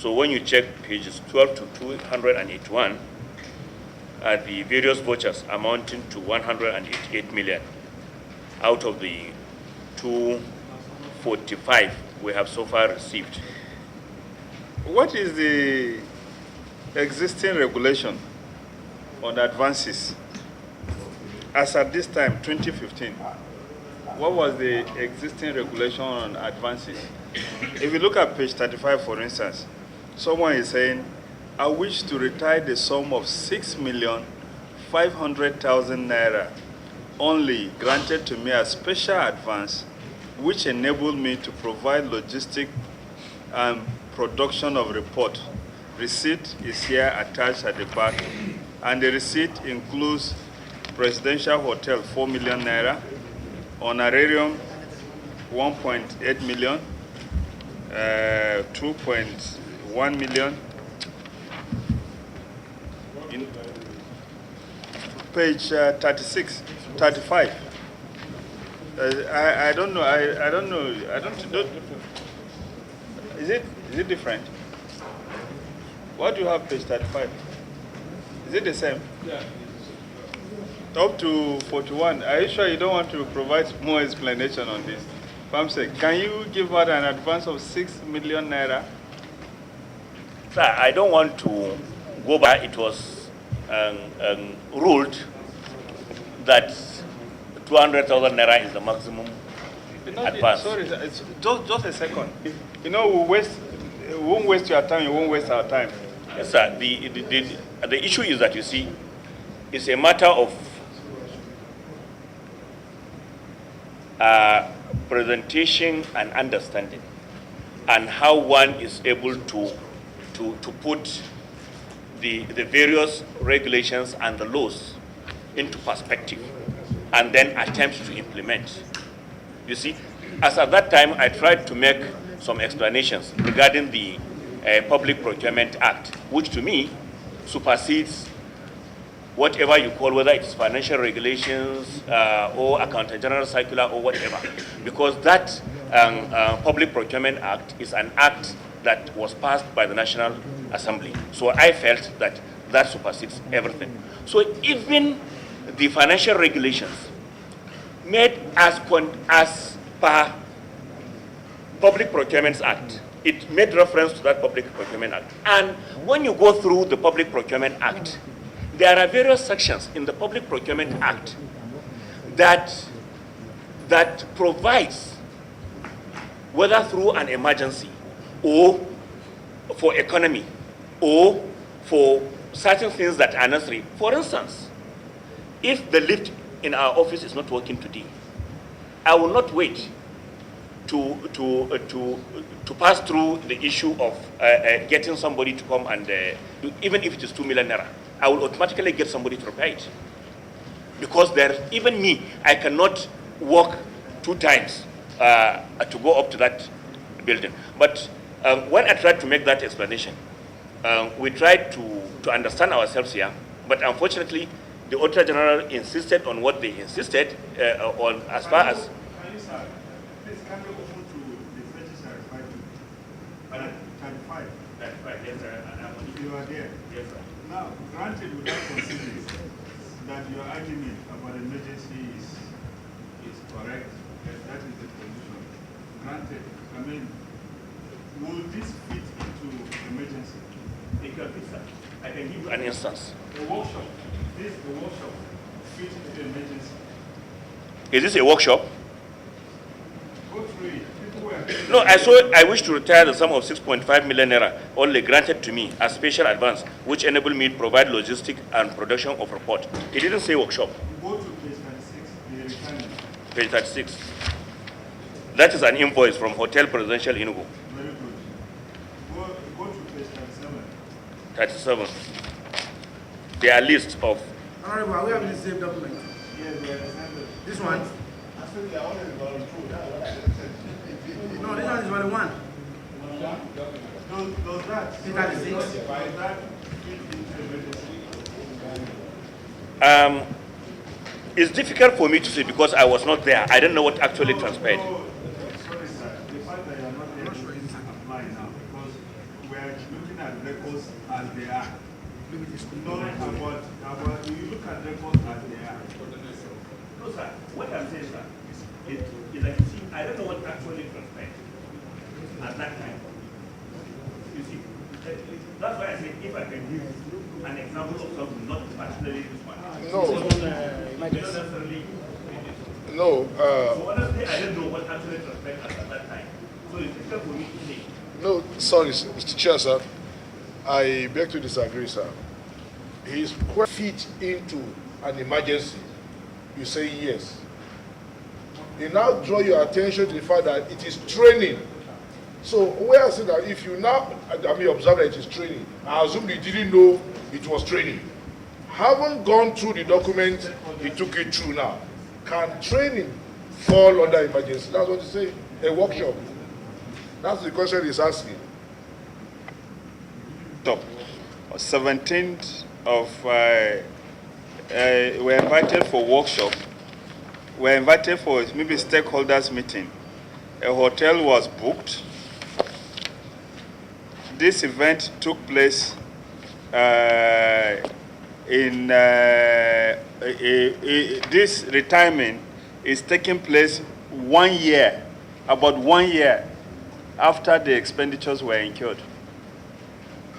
So when you check pages 12 to 281, the various vouchers amounting to 188 million out of the 245 we have so far received. What is the existing regulation on advances? As at this time, 2015, what was the existing regulation on advances? If you look at page 35, for instance, someone is saying, I wish to retire the sum of 6,500,000 naira only granted to me as special advance, which enabled me to provide logistic and production of report. Receipt is here attached at the back, and the receipt includes Presidential Hotel 4 million naira, honorarium 1.8 million, 2.1 million. In page 36, 35. I don't know. I don't know. Is it different? What do you have page 35? Is it the same? Yeah. Up to 41. Are you sure you don't want to provide more explanation on this? Famsek, can you give out an advance of 6 million naira? Sir, I don't want to go back. It was ruled that 200,000 naira is the maximum advance. Sorry, it's just a second. You know, we won't waste your time, you won't waste our time. Yes, sir. The issue is that, you see, it's a matter of presentation and understanding, and how one is able to put the various regulations and the laws into perspective, and then attempt to implement. You see, as at that time, I tried to make some explanations regarding the Public Procurement Act, which to me supersedes whatever you call, whether it's financial regulations or Accountant General Circular or whatever, because that Public Procurement Act is an act that was passed by the National Assembly. So I felt that that supersedes everything. So even the financial regulations made as per Public Procurement Act, it made reference to that Public Procurement Act. And when you go through the Public Procurement Act, there are various sections in the Public Procurement Act that provides, whether through an emergency or for economy or for certain things that are necessary. For instance, if the lift in our office is not working today, I will not wait to pass through the issue of getting somebody to come and even if it is 2 million naira, I will automatically get somebody to repair it. Because even me, I cannot walk 2 times to go up to that building. But when I tried to make that explanation, we tried to understand ourselves here, but unfortunately, the Auditor General insisted on what they insisted on as far as... Can you, sir, please can you open to the pages I referred to? 35. 35, yes, sir. If you are there. Yes, sir. Now, granted, without considering that your argument about emergency is correct, that is the position. Granted, I mean, will this fit into emergency? It can fit, sir. I can give you an instance. The workshop, the workshop fit into emergency. Is this a workshop? Go through it. No, I wish to retire the sum of 6.5 million naira only granted to me as special advance, which enabled me to provide logistic and production of report. It didn't say workshop. Go to page 36, the retirement. Page 36. That is an invoice from Hotel Presidential Enugu. Very good. Go to page 37. 37. There are lists of... Honorable, are we having the same document? Yes, we understand. This one? Actually, I wanted to go through that. No, this one is only one. Does that? Is that the six? Does that fit into emergency? It's difficult for me to say because I was not there. I don't know what actually transpired. Sorry, sir. The fact that you are not able to apply now, because we are looking at records as they are. Not about you look at records as they are. No, sir. What I'm saying, sir, is like, see, I don't know what actually transpired at that time. You see, that's why I say if I can give an example of something, not particularly this one. No. Not necessarily. No. So honestly, I don't know what actually transpired at that time. So it's difficult for me to say. No, sorry, Mr. Chair, sir. I beg to disagree, sir. He's quite fit into an emergency. You say yes. They now draw your attention to the fact that it is training. So where I say that if you now, observe that it is training, I assume they didn't know it was training. Haven't gone through the document he took it through now. Can training fall under emergency? That's what they say. A workshop. That's the question he's asking. Top 17th of we're invited for workshop. We're invited for maybe stakeholders meeting. A hotel was booked. This event took place this retirement is taking place 1 year, about 1 year after the expenditures were incurred.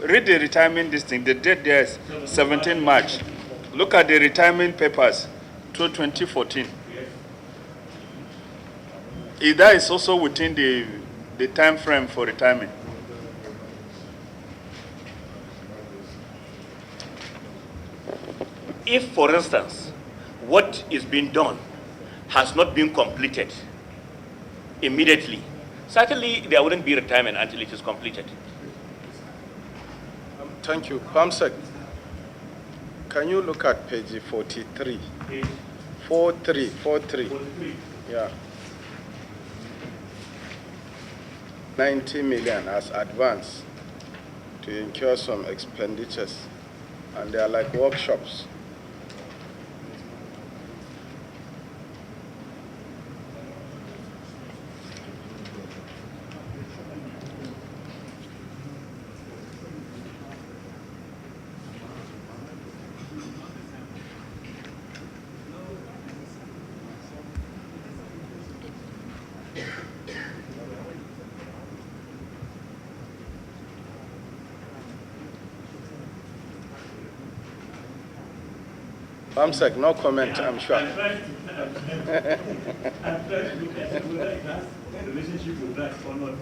Read the retirement this thing. The date there is 17 March. Look at the retirement papers to 2014. That is also within the time frame for retirement. If, for instance, what is being done has not been completed immediately, certainly there wouldn't be retirement until it is completed. Thank you. PAMSEC, can you look at page 43? 43. Yeah. 90 million as advance to incur some expenditures, and they are like workshops. PAMSEC, no comment, I'm sure. I'm trying to look at whether it has a relationship with that or not.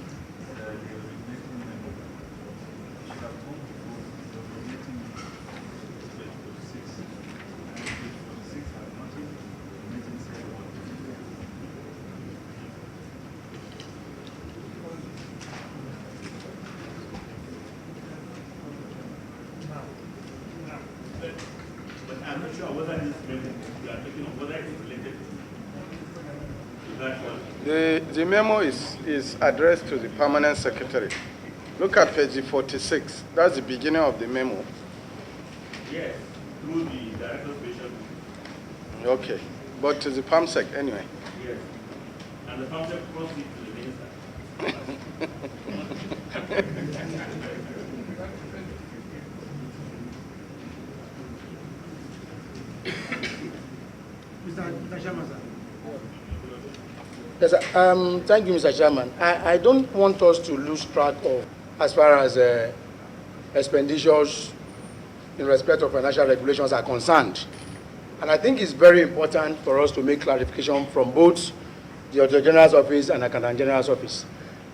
I'm not sure whether this memo you are talking of, whether it is related to that one. The memo is addressed to the permanent secretary. Look at page 46. That's the beginning of the memo. Yes, through the director's special. Okay, but to the PAMSEC anyway. Yes, and the PAMSEC crossed it to the minister. Mr. Chairman, sir. Yes, thank you, Mr. Chairman. I don't want us to lose track of, as far as expenditures in respect of financial regulations are concerned. And I think it's very important for us to make clarification from both the Auditor General's office and Accountant General's office.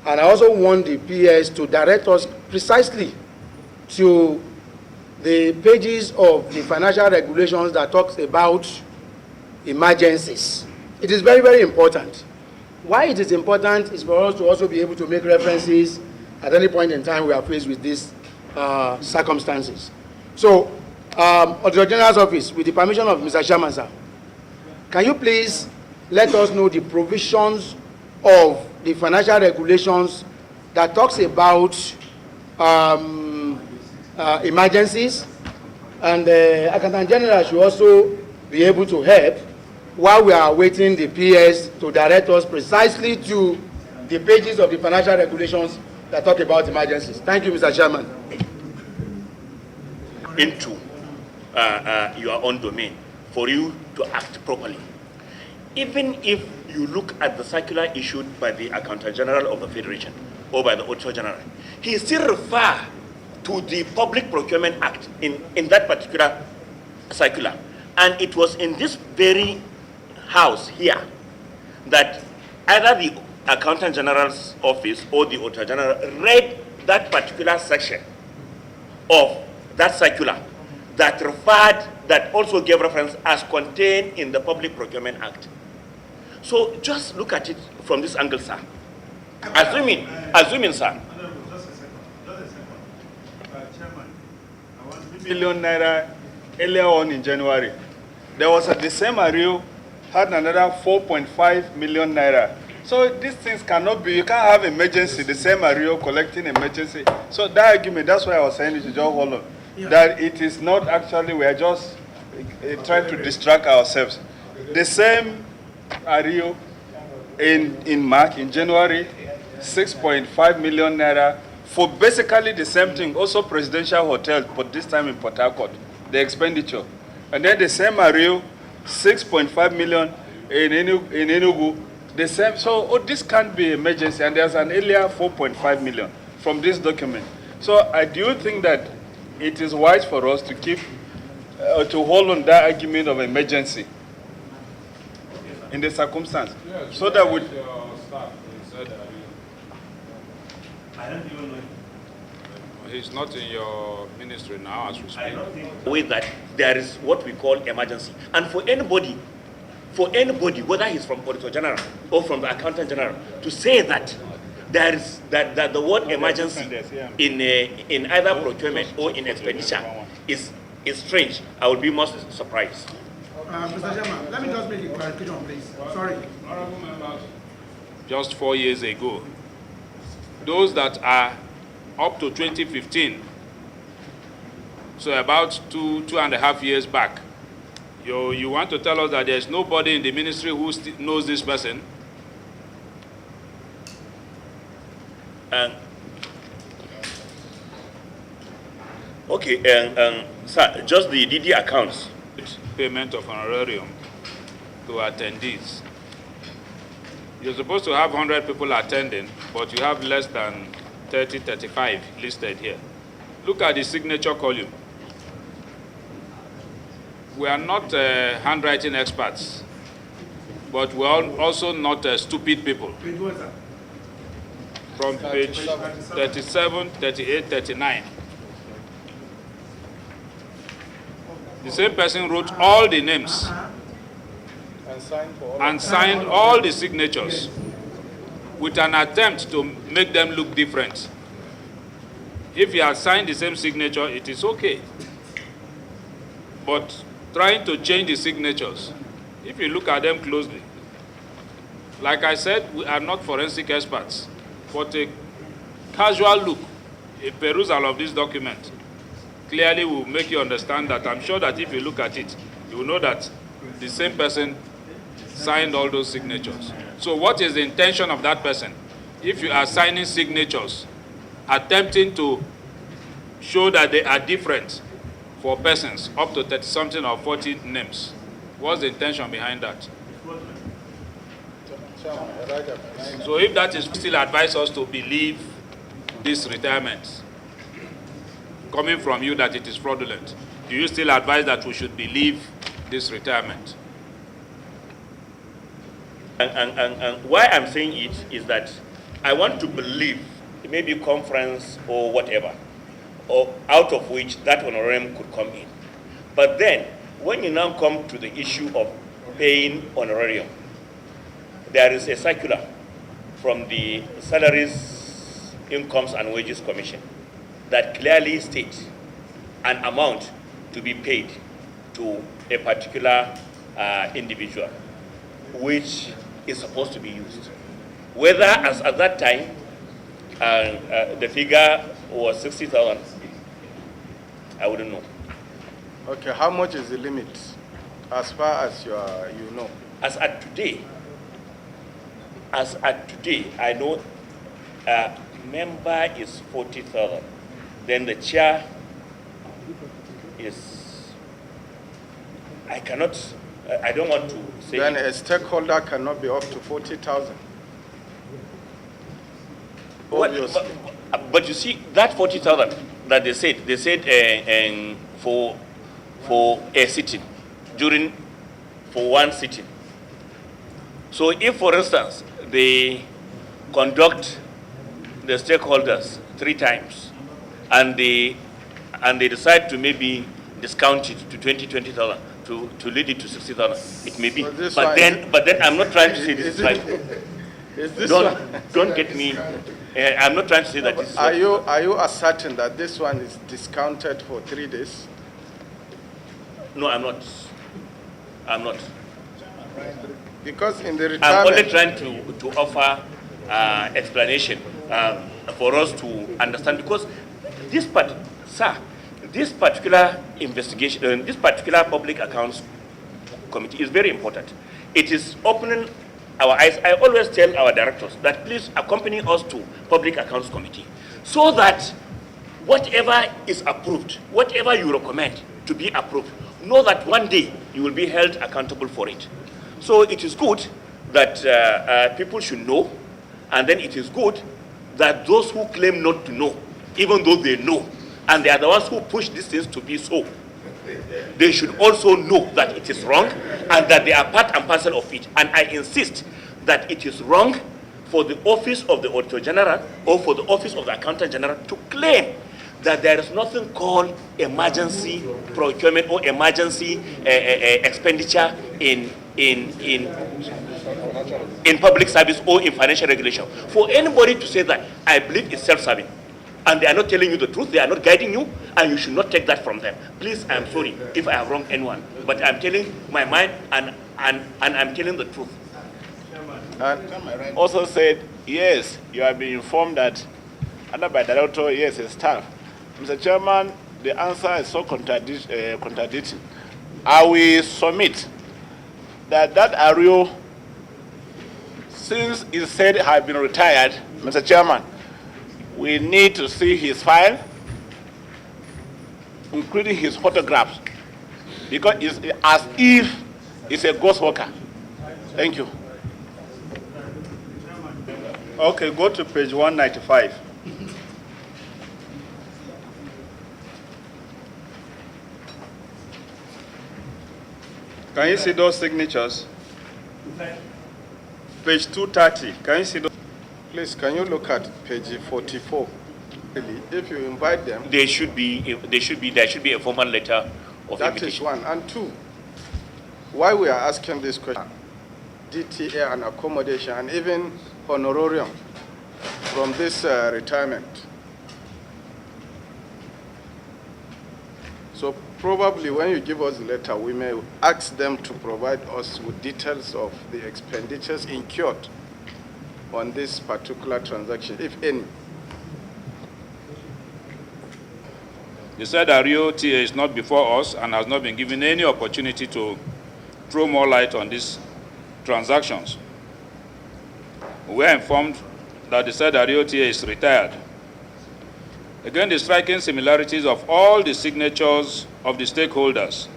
And I also want the PS to direct us precisely to the pages of the financial regulations that talks about emergencies. It is very, very important. Why it is important is for us to also be able to make references at any point in time we are faced with these circumstances. So, Auditor General's office, with the permission of Mr. Chairman, sir, can you please let us know the provisions of the financial regulations that talks about emergencies, and the Accountant General should also be able to help while we are waiting the PS to direct us precisely to the pages of the financial regulations that talk about emergencies. Thank you, Mr. Chairman. Into your own domain for you to act properly. Even if you look at the circular issued by the Accountant General of the Federation or by the Auditor General, he still refers to the Public Procurement Act in that particular circular. And it was in this very house here that either the Accountant General's office or the Auditor General read that particular section of that circular that referred, that also gave reference as contained in the Public Procurement Act. So just look at it from this angle, sir. Assuming, sir. Just a second. Chairman, I want $1 million naira earlier on in January. There was the same area had another 4.5 million naira. So these things cannot be, you can't have emergency, the same area collecting emergency. So that argument, that's why I was saying it to John Holland, that it is not actually, we are just trying to distract ourselves. The same area in March, in January, 6.5 million naira for basically the same thing. Also presidential hotel, but this time in Port Harcourt, the expenditure. And then the same area, 6.5 million in Enugu, the same. So this can't be emergency, and there's an earlier 4.5 million from this document. So I do think that it is wise for us to keep, to hold on that argument of emergency in the circumstance, so that we. I don't even know. He's not in your ministry now as we speak. I don't think with that there is what we call emergency. And for anybody, whether he's from Auditor General or from the Accountant General, to say that there is that the word emergency in either procurement or in expenditure is strange, I would be most surprised. Mr. Chairman, let me just make a clarification, please. Sorry. Honorable members, just 4 years ago, those that are up to 2015, so about two and a half years back, you want to tell us that there's nobody in the ministry who knows this person? Okay, sir, just the DD accounts. Payment of honorarium to attendees. You're supposed to have 100 people attending, but you have less than 30, 35 listed here. Look at the signature column. We are not handwriting experts, but we are also not stupid people. From page 37, 38, 39. The same person wrote all the names and signed all the signatures with an attempt to make them look different. If he has signed the same signature, it is okay. But trying to change the signatures, if you look at them closely, like I said, we are not forensic experts, but a casual look, a perusal of this document, clearly will make you understand that. I'm sure that if you look at it, you will know that the same person signed all those signatures. So what is the intention of that person? If you are signing signatures, attempting to show that they are different for persons, up to 30-something or 40 names, what's the intention behind that? So if that is, still advise us to believe these retirements coming from you that it is fraudulent, do you still advise that we should believe this retirement? And why I'm saying it is that I want to believe, maybe conference or whatever, or out of which that honorarium could come in. But then, when you now come to the issue of paying honorarium, there is a circular from the Salaries, Incomes and Wages Commission that clearly states an amount to be paid to a particular individual, which is supposed to be used. Whether, as at that time, the figure was 60,000, I wouldn't know. Okay, how much is the limit, as far as you know? As at today, I know member is 40,000. Then the chair is, I cannot, I don't want to say. Then a stakeholder cannot be up to 40,000. But you see, that 40,000 that they said for a sitting, for one sitting. So if, for instance, they conduct the stakeholders 3 times, and they decide to maybe discount it to 20,000 to lead it to 60,000, it may be. But then I'm not trying to say this is right. Don't get me. I'm not trying to say that this is Are you asserting that this one is discounted for 3 days? No, I'm not. I'm not. Because in the retirement, I'm only trying to offer explanation for us to understand, because this particular investigation, this particular public accounts committee is very important. It is opening our eyes. I always tell our directors that please accompany us to public accounts committee, so that whatever is approved, whatever you recommend to be approved, know that one day you will be held accountable for it. So it is good that people should know, and then it is good that those who claim not to know, even though they know, and they are the ones who push these things to be so, they should also know that it is wrong and that they are part and parcel of it. And I insist that it is wrong for the office of the Auditor General or for the office of the Accountant General to claim that there is nothing called emergency procurement or emergency expenditure in public service or in financial regulation. For anybody to say that, I believe it's self-serving. And they are not telling you the truth, they are not guiding you, and you should not take that from them. Please, I'm sorry if I have wronged anyone, but I'm telling my mind and I'm telling the truth. And also said, yes, you have been informed that under by director, yes, it's staff. Mr. Chairman, the answer is so contradicting. I will submit that Ario, since he said has been retired, Mr. Chairman, we need to see his file, including his photographs, because it's as if it's a ghost worker. Thank you. Okay, go to page 195. Can you see those signatures? Page 230. Can you see those? please, can you look at page 44? If you invite them, There should be a formal letter of that invitation. is one. And two, why we are asking this question, DTA and accommodation and even honorarium from this retirement. So probably when you give us the letter, we may ask them to provide us with details of the expenditures incurred on this particular transaction, if any. They said that Rio TA is not before us and has not been given any opportunity to throw more light on these transactions. We are informed that the said Rio TA is retired. Again, the striking similarities of all the signatures of the stakeholders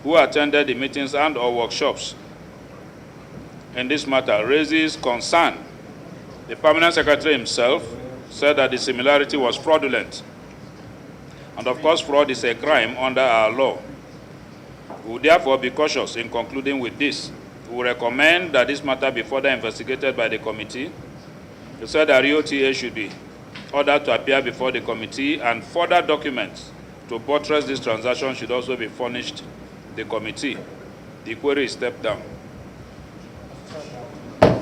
who attended the meetings and or workshops in this matter raises concern. The permanent secretary himself said that the similarity was fraudulent. And of course, fraud is a crime under our law. We will therefore be cautious in concluding with this. We recommend that this matter be further investigated by the committee. The said that Rio TA should be ordered to appear before the committee, and further documents to buttress this transaction should also be furnished the committee. The query is stepped down.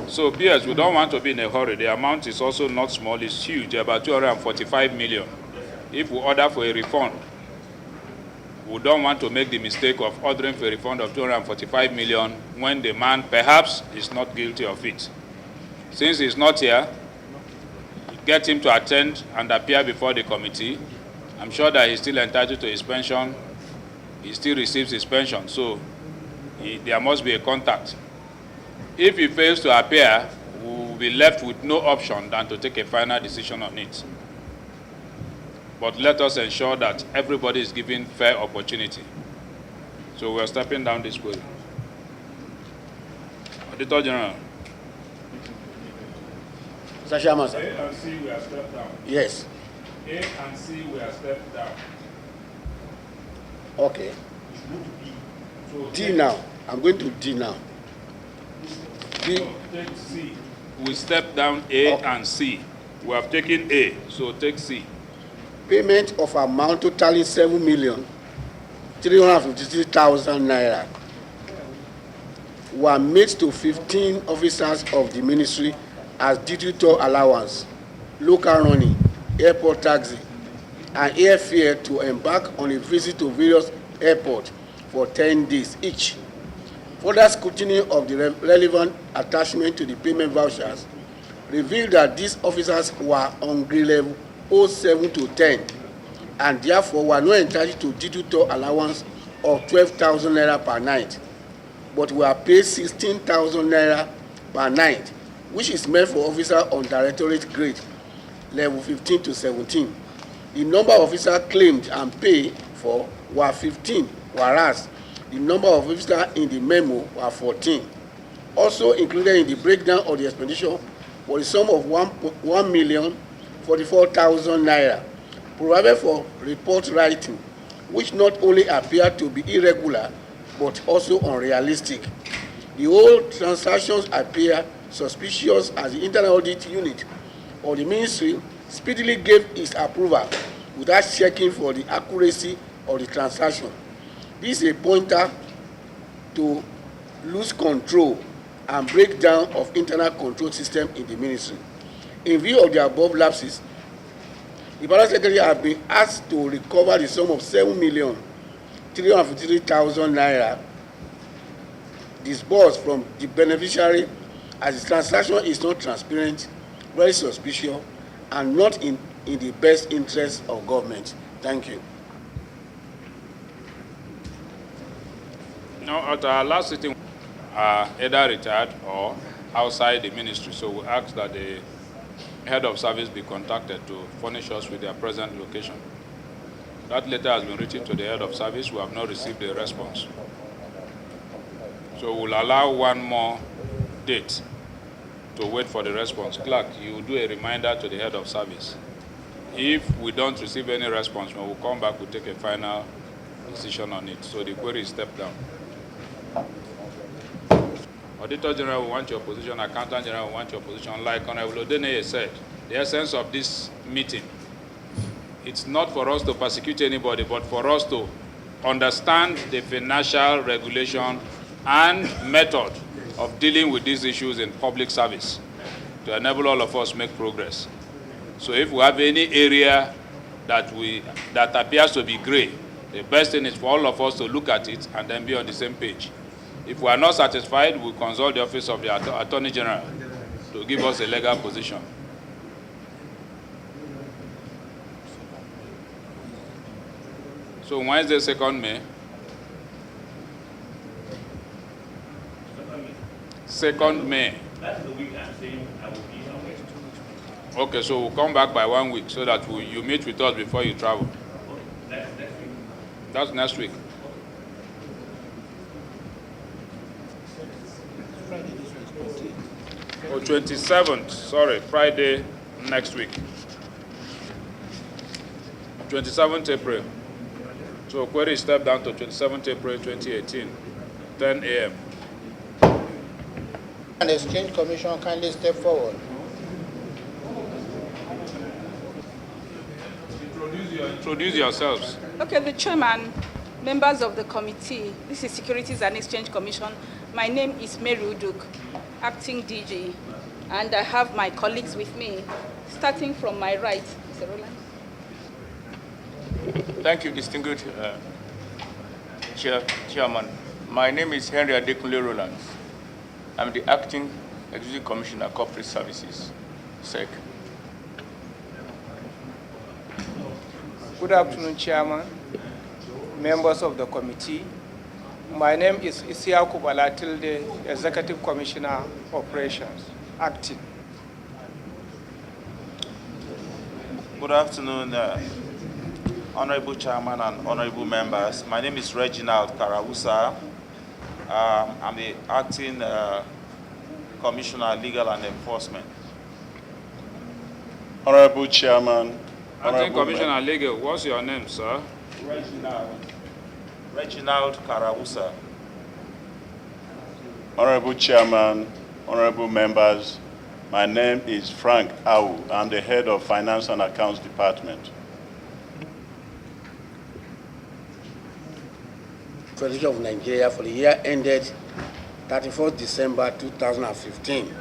So, PS, we don't want to be in a hurry. The amount is also not small, it's huge, about 245 million. If we order for a refund, we don't want to make the mistake of ordering for a refund of 245 million when the man perhaps is not guilty of it. Since he's not here, get him to attend and appear before the committee. I'm sure that he's still entitled to his pension. He still receives his pension, so there must be a contact. If he fails to appear, we'll will be left with no option than to take a final decision on it. But let us ensure that everybody is given fair opportunity. So we are stepping down this way. Auditor General. Mr. Chairman, sir. A and C, we are stepped down. Yes. A and C, we are stepped down. Okay. So D now. I'm going to D now. D. So take C. We step down A and C. We have taken A, so take C. Payment of amount totaling 7,353,000 naira were made to 15 officers of the ministry as duty tour allowance, local running, airport taxi, and airfare to embark on a visit to various airports for 10 days each. Further scrutiny of the relevant attachment to the payment vouchers revealed that these officers were on grade level 07 to 10 and therefore were not entitled to duty tour allowance of 12,000 naira per night, but were paid 16,000 naira per night, which is meant for officers on directorate grade level 15 to 17. The number of officers claimed and paid for were 15, whereas the number of officers in the memo were 14. Also included in the breakdown of the expenditure was a sum of 1,044,000 naira provided for report writing, which not only appeared to be irregular but also unrealistic. The whole transactions appear suspicious as the internal audit unit of the ministry speedily gave its approval without checking for the accuracy of the transaction. This is a pointer to lose control and breakdown of internal control system in the ministry. In view of the above lapses, the Permanent Secretary has been asked to recover the sum of 7,353,000 naira disbursed from the beneficiary, as the transaction is not transparent, very suspicious, and not in the best interest of government. Thank you. Now, at our last sitting, either retired or outside the ministry, so we ask that the head of service be contacted to furnish us with their present location. That letter has been written to the head of service. We have not received a response. So we'll allow one more date to wait for the response. Clerk, you do a reminder to the head of service. If we don't receive any response, when we come back, we'll take a final decision on it. So the query is stepped down. Auditor General, we want your position. Accountant General, we want your position. Like Honorable Odeneye said, the essence of this meeting, it's not for us to persecute anybody, but for us to understand the financial regulation and method of dealing with these issues in public service to enable all of us make progress. So if we have any area that appears to be gray, the best thing is for all of us to look at it and then be on the same page. If we are not satisfied, we'll consult the Office of the Attorney General to give us a legal position. So Wednesday, 2nd May. 2nd May. That's the week I'm saying I will be away. Okay, so we'll come back by 1 week so that you meet with us before you travel. Next week. That's next week. Oh, 27th, sorry, Friday next week. 27th April. So query step down to 27th April 2018, 10 a.m. And Exchange Commission kindly step forward. Introduce yourselves. Okay, the chairman, members of the committee, this is Securities and Exchange Commission. My name is Mary Uduk, acting DG, and I have my colleagues with me, starting from my right, Mr. Roland. Thank you, distinguished Chairman. My name is Henry Adekunle Roland. I'm the Acting Executive Commissioner, Corporate Services, SEC. Good afternoon, Chairman, members of the committee. My name is Isiaku Balatilde, Executive Commissioner, Operations, Acting. Good afternoon, Honorable Chairman and Honorable Members. My name is Reginald Karawusa. I'm the Acting Commissioner, Legal and Enforcement. Honorable Chairman. Acting Commissioner Legal, what's your name, sir? Reginald Karawusa. Honorable Chairman, honorable members, my name is Frank Awu. I'm the head of Finance and Accounts Department. Federation of Nigeria for the year ended 31st December 2015.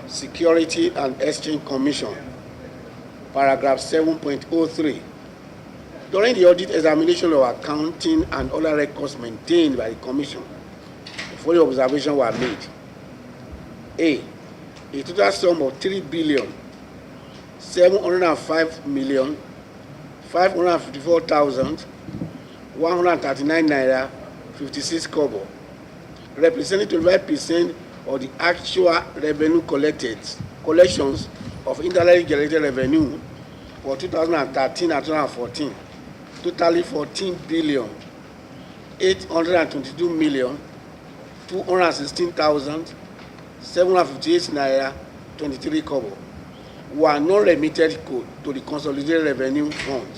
Security and Exchange Commission, paragraph 7.03. During the audit examination of accounting and other records maintained by the Commission, the following observations were made. A total sum of 3,705,554,139 naira 56 kobo, representing 25% of the actual revenue collections of internally generated revenue for 2013 and 2014, totally 14,822,216,758 naira 23 kobo were not remitted to the consolidated revenue fund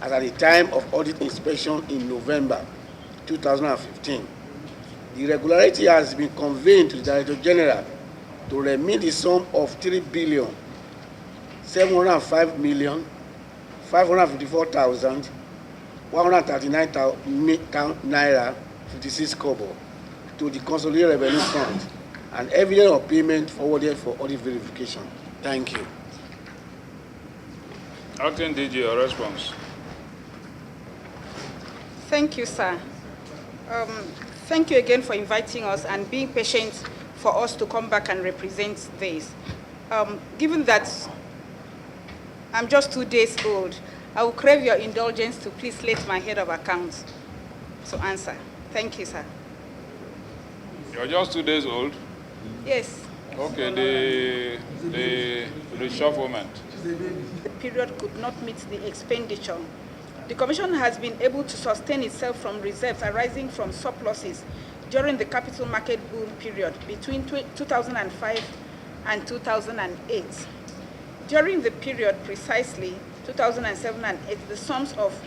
as at the time of audit inspection in November 2015. The irregularity has been conveyed to the Director General to remit the sum of 3,705,554,139 naira 56 kobo to the consolidated revenue fund and evidence of payment forwarded for audit verification. Thank you. Acting DG, your response. Thank you, sir. Thank you again for inviting us and being patient for us to come back and represent this. Given that I'm just 2 days old, I will crave your indulgence to please let my head of accounts to answer. Thank you, sir. You're just 2 days old? Yes. Okay, the reshufflement. The period could not meet the expenditure. The Commission has been able to sustain itself from reserves arising from surpluses during the capital market boom period between 2005 and 2008. During the period precisely, 2007 and 8, the sums of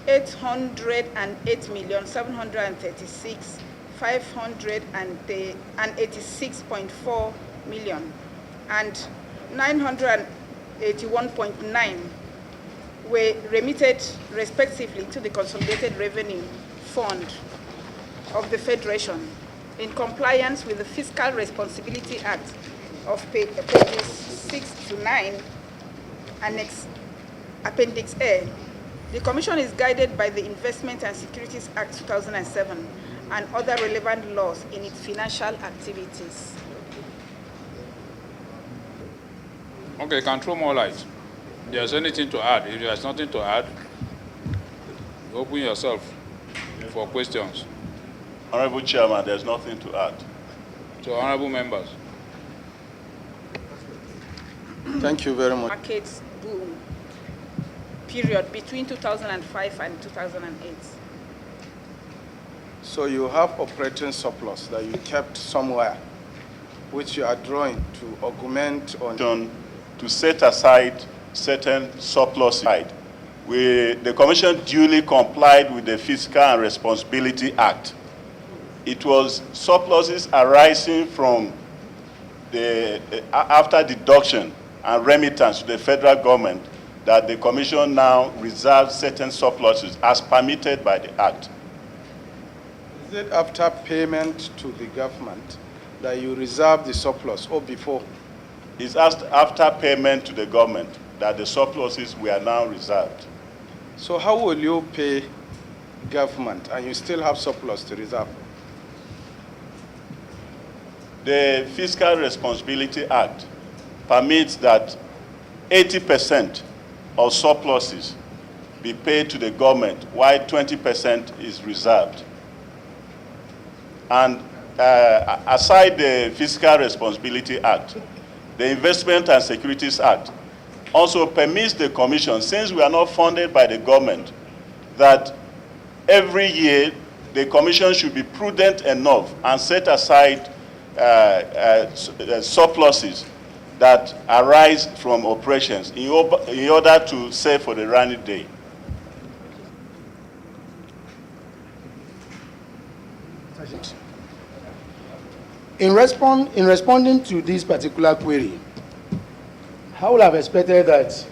808,736,586.4 million and 981.9 were remitted respectively to the Consolidated Revenue Fund of the Federation in compliance with the Fiscal Responsibility Act of pages 6 to 9, Appendix A. The Commission is guided by the Investment and Securities Act 2007 and other relevant laws in its financial activities. Okay, you can throw more light. If there's anything to add, if there's nothing to add, open yourself for questions. Honorable Chairman, there's nothing to add. To honorable members. Thank you very much. Market boom period between 2005 and 2008. So you have operating surplus that you kept somewhere, which you are drawing to augment on. To set aside certain surplus. The Commission duly complied with the Fiscal and Responsibility Act. It was surpluses arising from the after deduction and remittance to the federal government that the Commission now reserves certain surpluses as permitted by the Act. Is it after payment to the government that you reserve the surplus or before? It's after payment to the government that the surpluses were now reserved. So how will you pay government and you still have surplus to reserve? The Fiscal Responsibility Act permits that 80% of surpluses be paid to the government, while 20% is reserved. And aside the Fiscal Responsibility Act, the Investment and Securities Act also permits the Commission, since we are not funded by the government, that every year the Commission should be prudent enough and set aside surpluses that arise from operations in order to save for the rainy day. In responding to this particular query, I would have expected that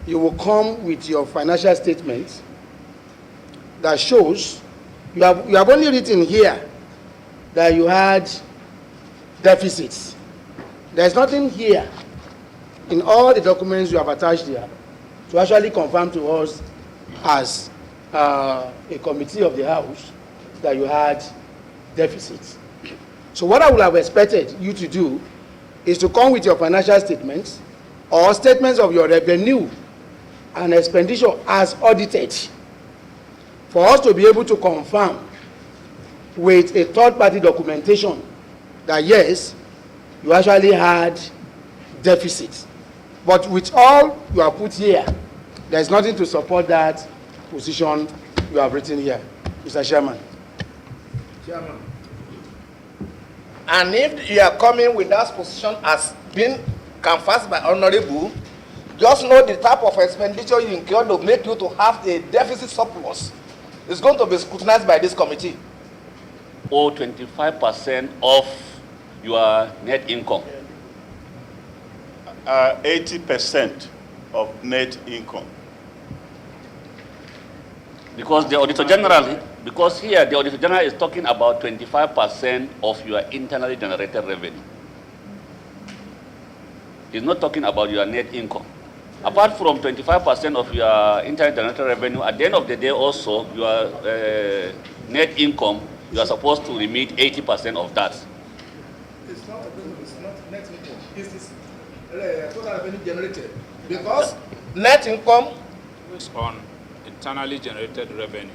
you will come with your financial statement that shows you have only written here that you had deficits. There's nothing here in all the documents you have attached here to actually confirm to us as a committee of the House that you had deficits. So what I would have expected you to do is to come with your financial statements or statements of your revenue and expenditure as audited for us to be able to confirm with a third-party documentation that yes, you actually had deficits. But with all you have put here, there's nothing to support that position you have written here. Mr. Chairman. Chairman. And if you are coming with that position as being canvassed by Honorable, just know the type of expenditure you incur to make you to have a deficit surplus is going to be scrutinized by this committee. Or 25% of your net income. 80% of net income. Because the Auditor General, because here the Auditor General is talking about 25% of your internally generated revenue. He's not talking about your net income. Apart from 25% of your internally generated revenue, at the end of the day also, your net income, you are supposed to remit 80% of that. It's not net income. It's total revenue generated. Because net income is on internally generated revenue,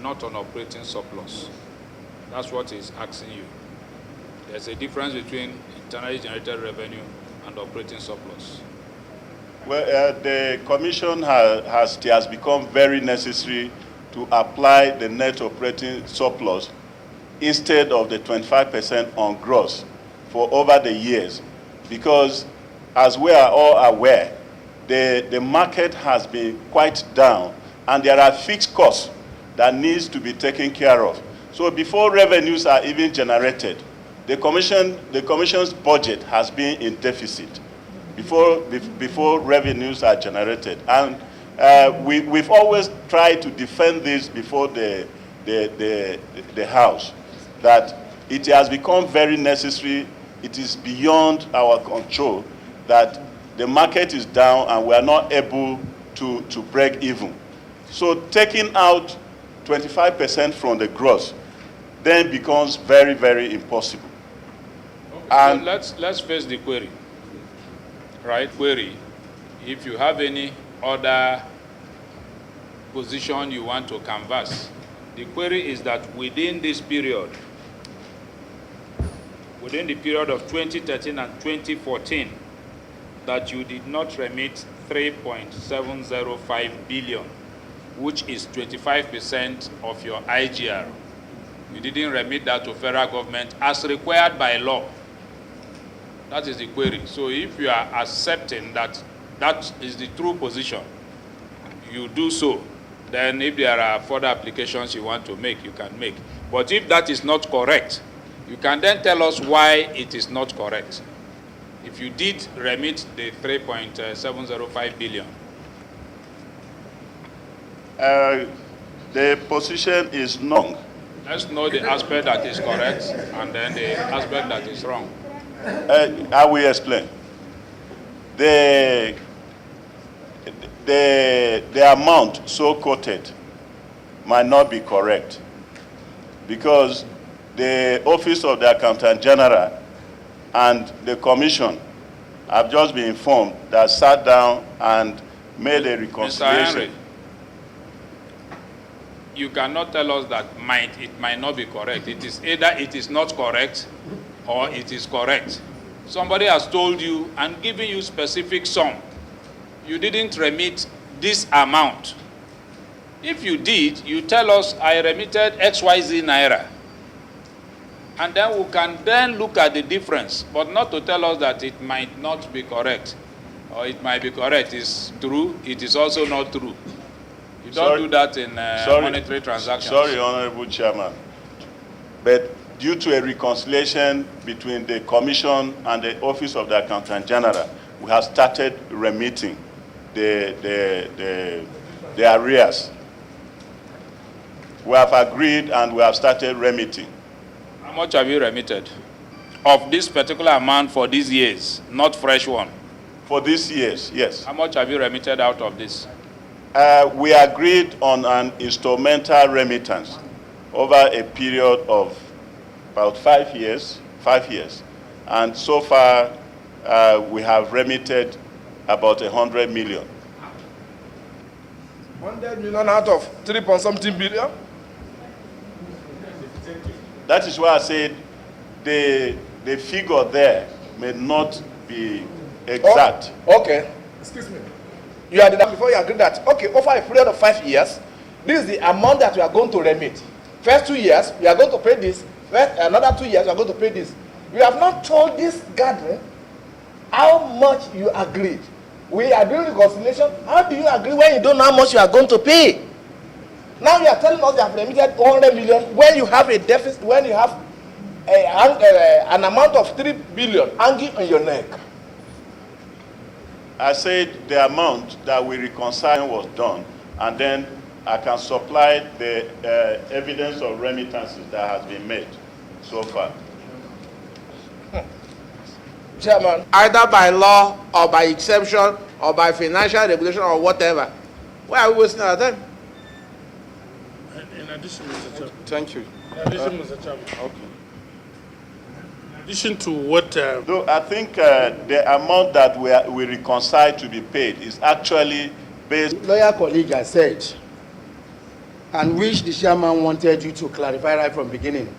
not on operating surplus. That's what he's asking you. There's a difference between internally generated revenue and operating surplus. Well, the Commission has become very necessary to apply the net operating surplus instead of the 25% on gross for over the years, because as we are all aware, the market has been quite down and there are fixed costs that needs to be taken care of. So before revenues are even generated, the Commission's budget has been in deficit before revenues are generated. And we've always tried to defend this before the House, that it has become very necessary, it is beyond our control, that the market is down and we are not able to break even. So taking out 25% from the gross then becomes very, very impossible. Okay, and so let's face the query. Right, query. If you have any other position you want to canvass, the query is that within this period, within the period of 2013 and 2014, that you did not remit 3.705 billion, which is 25% of your IGR. You didn't remit that to federal government as required by law. That is the query. So if you are accepting that that is the true position, you do so. Then if there are further applications you want to make, you can make. But if that is not correct, you can then tell us why it is not correct. If you did remit the 3.705 billion. The position is wrong. Let's know the aspect that is correct and then the aspect that is wrong. I will explain. The amount so quoted might not be correct, because the Office of the Accountant General and the Commission have just been informed that sat down and made a reconciliation. Mr. Henry, you cannot tell us that it might not be correct. It is either it is not correct or it is correct. somebody has told you and given you specific sum, you didn't remit this amount. If you did, you tell us, I remitted XYZ Naira. And then we can then look at the difference, but not to tell us that it might not be correct. Or it might be correct, it's true, it is also not true. You don't do that in monetary transactions. Sorry, Honorable Chairman. But due to a reconciliation between the Commission and the Office of the Accountant General, we have started remitting the arrears. We have agreed and we have started remitting. How much have you remitted of this particular amount for these years, not fresh one? For these years, yes. How much have you remitted out of this? We agreed on an instrumental remittance over a period of about 5 years. And so far, we have remitted about 100 million. 100 million out of 3.something billion? That is why I said the figure there may not be exact. Oh, okay. Excuse me. You had enough before you agreed that, okay, over a period of 5 years, this is the amount that we are going to remit. First 2 years, we are going to pay this. Another 2 years, we are going to pay this. You have not told this gathering how much you agreed. We are doing reconciliation. How do you agree when you don't know how much you are going to pay? Now you are telling us you have remitted 100 million when you have a deficit, when you have an amount of 3 billion hanging on your neck. I said the amount that we reconciled was done, and then I can supply the evidence of remittances that has been made so far. Chairman, either by law or by exception or by financial regulation or whatever. Why are we wasting our time? In addition, Mr. Chairman. Thank you. In addition, Mr. Chairman. Okay. In addition to what... Though I think the amount that we reconcile to be paid is actually based... Lawyer colleague has said, and which the chairman wanted you to clarify right from the beginning,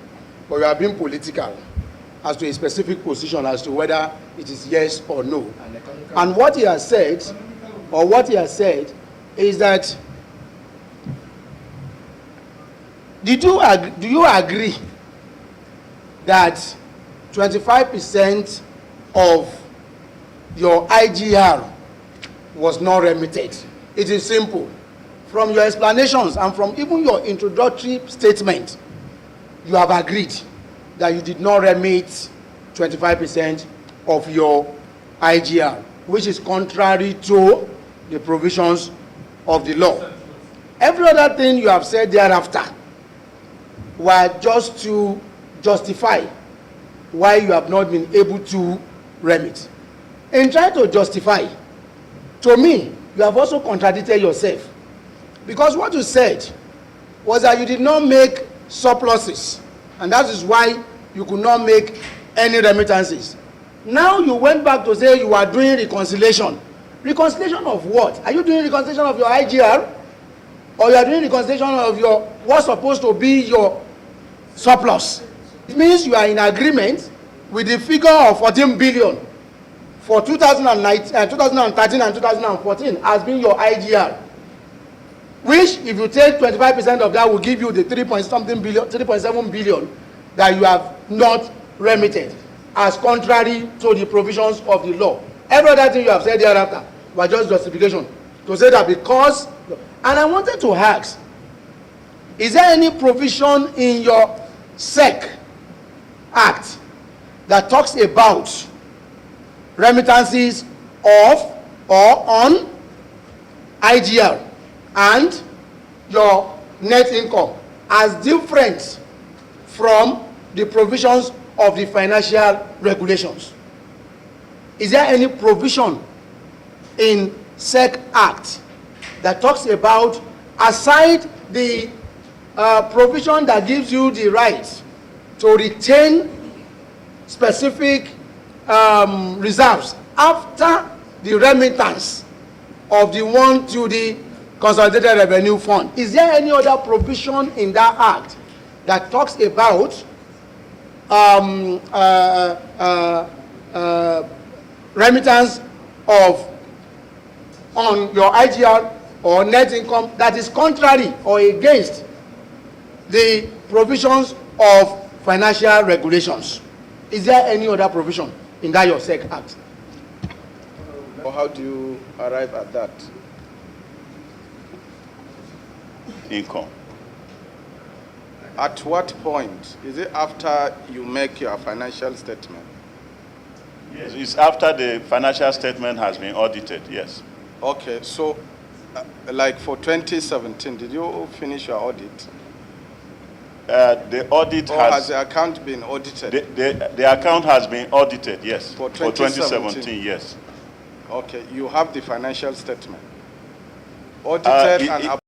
but you have been political as to a specific position as to whether it is yes or no. And what he has said, is that, do you agree that 25% of your IGR was not remitted? It is simple. From your explanations and from even your introductory statement, you have agreed that you did not remit 25% of your IGR, which is contrary to the provisions of the law. Every other thing you have said thereafter were just to justify why you have not been able to remit. In trying to justify, to me, you have also contradicted yourself. Because what you said was that you did not make surpluses, and that is why you could not make any remittances. Now you went back to say you are doing reconciliation. Reconciliation of what? Are you doing reconciliation of your IGR? Or you are doing reconciliation of your what's supposed to be your surplus? It means you are in agreement with the figure of 14 billion for 2013 and 2014 as being your IGR. Which, if you take 25% of that, will give you the 3.7 billion that you have not remitted, as contrary to the provisions of the law. Every other thing you have said thereafter was just justification to say that because. And I wanted to ask, is there any provision in your SEC Act that talks about remittances of or on IGR and your net income as different from the provisions of the financial regulations? Is there any provision in SEC Act that talks about, aside the provision that gives you the right to retain specific reserves after the remittance of the one to the Consolidated Revenue Fund? Is there any other provision in that act that talks about remittance of on your IGR or net income that is contrary or against the provisions of financial regulations? Is there any other provision in that your SEC Act? Or how do you arrive at that? Income. At what point? Is it after you make your financial statement? Yes, it's after the financial statement has been audited, yes. Okay, so like for 2017, did you finish your audit? The audit has the account been audited? The account has been audited, yes. For 2017, yes. Okay, you have the financial statement audited and